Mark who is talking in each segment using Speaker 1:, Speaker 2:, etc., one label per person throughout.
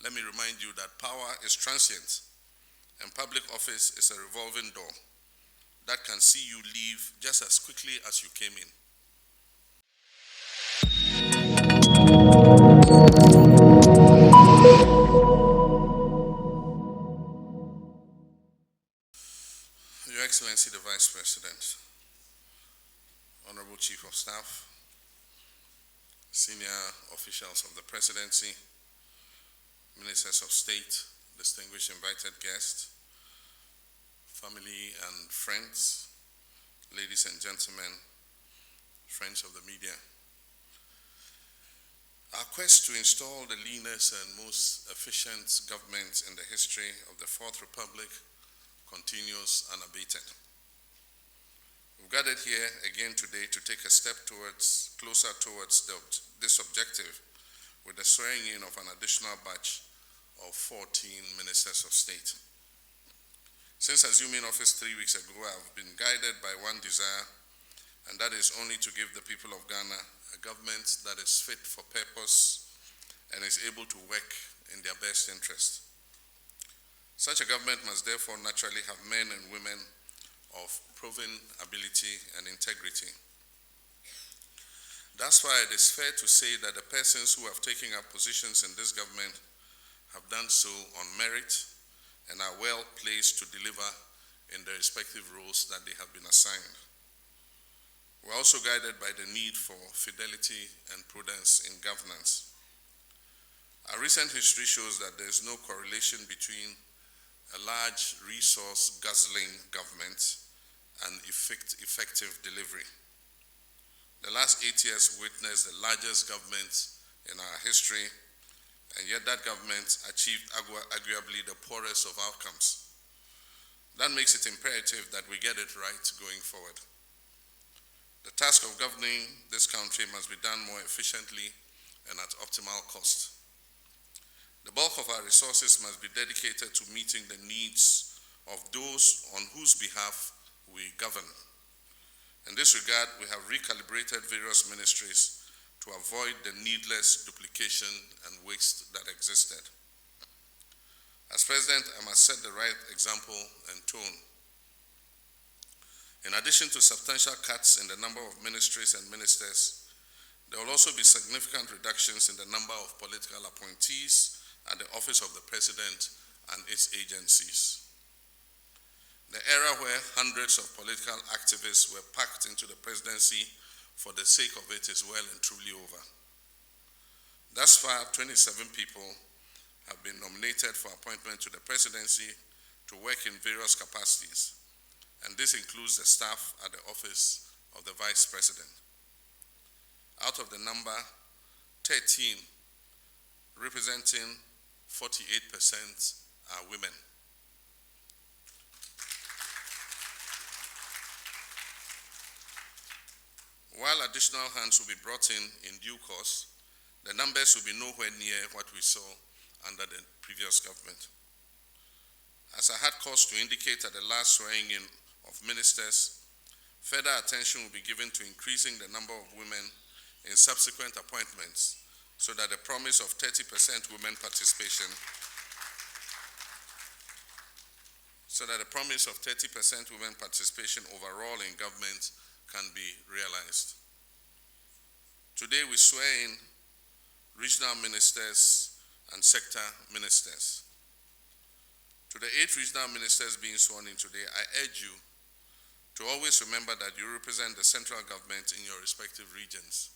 Speaker 1: let me remind you that power is transient and public office is a revolving door that can see you leave just as quickly as you came in. Your Excellency the Vice President, Honorable Chief of Staff, senior officials of the Presidency, Ministers of State, distinguished invited guests, family and friends, ladies and gentlemen, friends of the media. Our quest to install the leanest and most efficient government in the history of the Fourth Republic continues unabated. We've gathered here again today to take a step closer towards this objective with the swearing in of an additional batch of 14 Ministers of State. Since assuming office 3 weeks ago, I've been guided by one desire, and that is only to give the people of Ghana a government that is fit for purpose and is able to work in their best interest. Such a government must therefore naturally have men and women of proven ability and integrity. Thus far, it is fair to say that the persons who have taken up positions in this government have done so on merit and are well placed to deliver in their respective roles that they have been assigned. We're also guided by the need for fidelity and prudence in governance. Our recent history shows that there is no correlation between a large resource guzzling government and effective delivery. The last 8 years witnessed the largest government in our history, and yet that government achieved arguably the poorest of outcomes. That makes it imperative that we get it right going forward. The task of governing this country must be done more efficiently and at optimal cost. The bulk of our resources must be dedicated to meeting the needs of those on whose behalf we govern. In this regard, we have recalibrated various ministries to avoid the needless duplication and waste that existed. As President, I must set the right example and tone. In addition to substantial cuts in the number of ministries and ministers, there will also be significant reductions in the number of political appointees at the office of the President and its agencies. The era where hundreds of political activists were packed into the presidency for the sake of it is well and truly over. Thus far, 27 people have been nominated for appointment to the presidency to work in various capacities, and this includes the staff at the office of the Vice President. Out of the number, 13, representing 48%, are women. While additional hands will be brought in due course, the numbers will be nowhere near what we saw under the previous government. As I had cause to indicate at the last swearing in of ministers, further attention will be given to increasing the number of women in subsequent appointments so that the promise of 30% women participation overall in government can be realized. Today we swear in regional ministers and sector ministers. To the 8 regional ministers being sworn in today, I urge you to always remember that you represent the central government in your respective regions.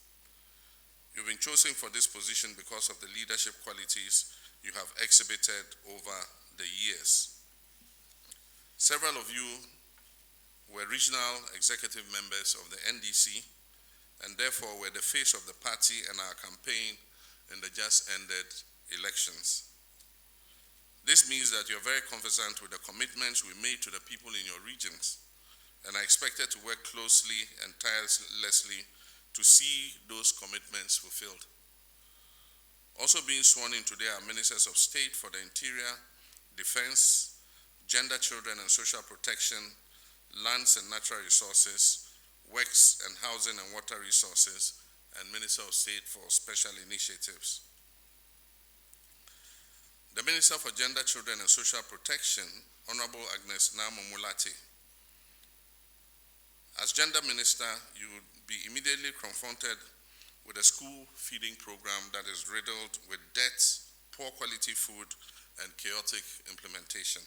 Speaker 1: You've been chosen for this position because of the leadership qualities you have exhibited over the years. Several of you were regional executive members of the NDC and therefore were the face of the party and our campaign in the just ended elections. This means that you're very conversant with the commitments we made to the people in your regions and are expected to work closely and tirelessly to see those commitments fulfilled. Also being sworn in today are Ministers of State for the Interior, Defense, Gender, Children and Social Protection, Lands and Natural Resources, Works and Housing and Water Resources, and Minister of State for Special Initiatives. Minister for Gender, Children and Social Protection, Honorable Agnes Namomulati. As Gender Minister, you would be immediately confronted with a school feeding program that is riddled with deaths, poor quality food, and chaotic implementation.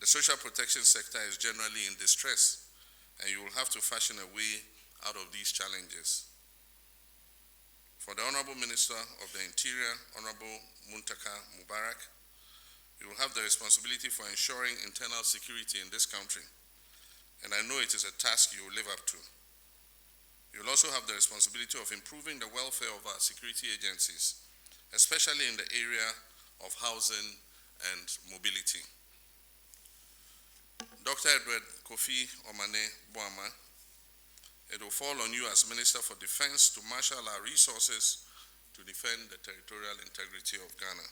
Speaker 1: The social protection sector is generally in distress, and you will have to fashion a way out of these challenges. For the Honorable Minister of the Interior, Honorable Muntaka Mubarak, you will have the responsibility for ensuring internal security in this country, and I know it is a task you will live up to. You will also have the responsibility of improving the welfare of our security agencies, especially in the area of housing and mobility. Dr. Edward Kofi Omane Boama, it will fall on you as Minister for Defense to marshal our resources to defend the territorial integrity of Ghana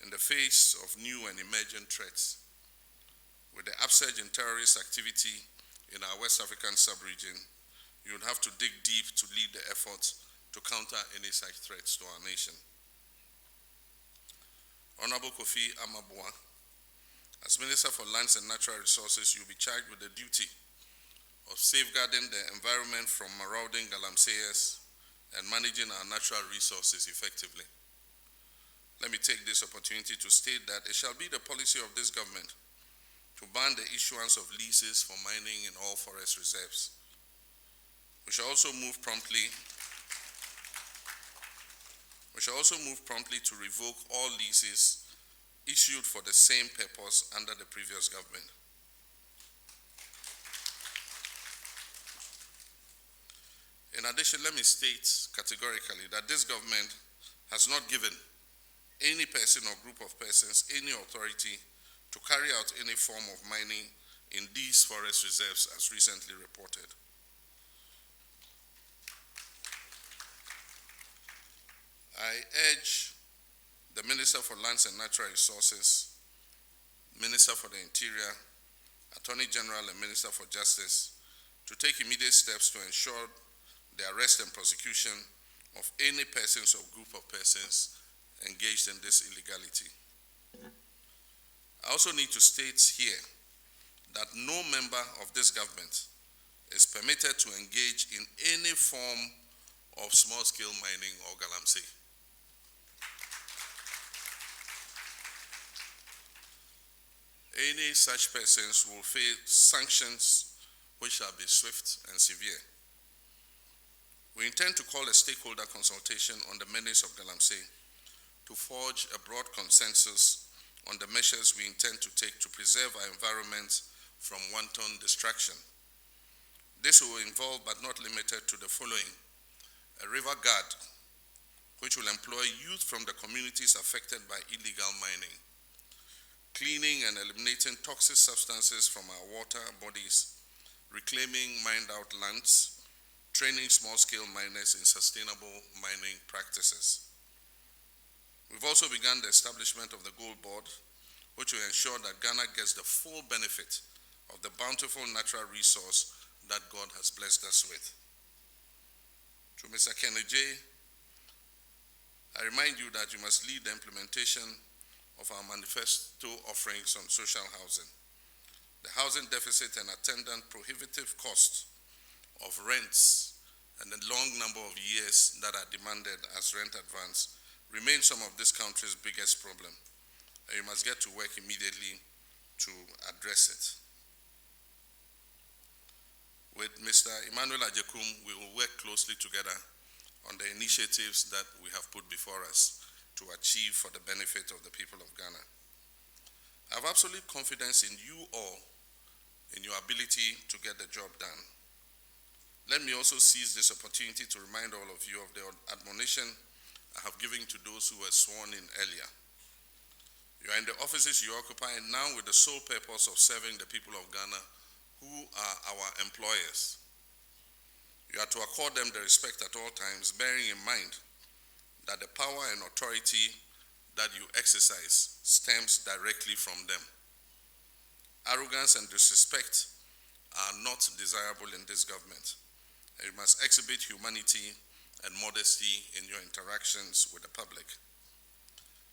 Speaker 1: in the face of new and emerging threats. With the upsurge in terrorist activity in our West African sub-region, you would have to dig deep to lead the efforts to counter any such threats to our nation. Honorable Kofi Amaboa, as Minister for Lands and Natural Resources, you'll be charged with the duty of safeguarding the environment from marauding galamseyers and managing our natural resources effectively. Let me take this opportunity to state that it shall be the policy of this government to ban the issuance of leases for mining in all forest reserves. We shall also move promptly to revoke all leases issued for the same purpose under the previous government. In addition, let me state categorically that this government has not given any person or group of persons any authority to carry out any form of mining in these forest reserves as recently reported. I urge the Minister for Lands and Natural Resources, Minister for the Interior, Attorney General and Minister for Justice to take immediate steps to ensure the arrest and prosecution of any persons or group of persons engaged in this illegality. I also need to state here that no member of this government is permitted to engage in any form of small-scale mining or galamsey. Any such persons will face sanctions which shall be swift and severe. We intend to call a stakeholder consultation on the menace of galamsey to forge a broad consensus on the measures we intend to take to preserve our environment from wanton destruction. This will involve, but not limited to, the following: a river guard, which will employ youth from the communities affected by illegal mining, cleaning and eliminating toxic substances from our water bodies, reclaiming mined-out lands, training small-scale miners in sustainable mining practices. We've also begun the establishment of the Gold Board, which will ensure that Ghana gets the full benefit of the bountiful natural resource that God has blessed us with. To Mr. Kennedy, I remind you that you must lead the implementation of our manifesto offerings on social housing. The housing deficit and attendant prohibitive cost of rents and the long number of years that are demanded as rent advance remain some of this country's biggest problem, and you must get to work immediately to address it. With Mr. Emmanuel Ajekum, we will work closely together on the initiatives that we have put before us to achieve for the benefit of the people of Ghana. I have absolute confidence in you all, in your ability to get the job done. Let me also seize this opportunity to remind all of you of the admonition I have given to those who were sworn in earlier. You are in the offices you occupy now with the sole purpose of serving the people of Ghana, who are our employers. You are to accord them the respect at all times, bearing in mind that the power and authority that you exercise stems directly from them. Arrogance and disrespect are not desirable in this government. You must exhibit humanity and modesty in your interactions with the public.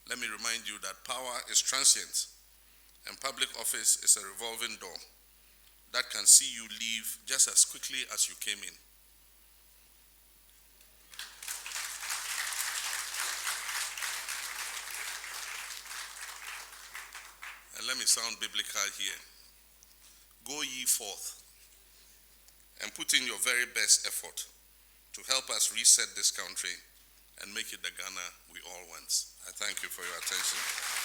Speaker 1: let me remind you that power is transient and public office is a revolving door that can see you leave just as quickly as you came in. And let me sound biblical here. Go ye forth and put in your very best effort to help us reset this country and make it the Ghana we all want. I thank you for your attention.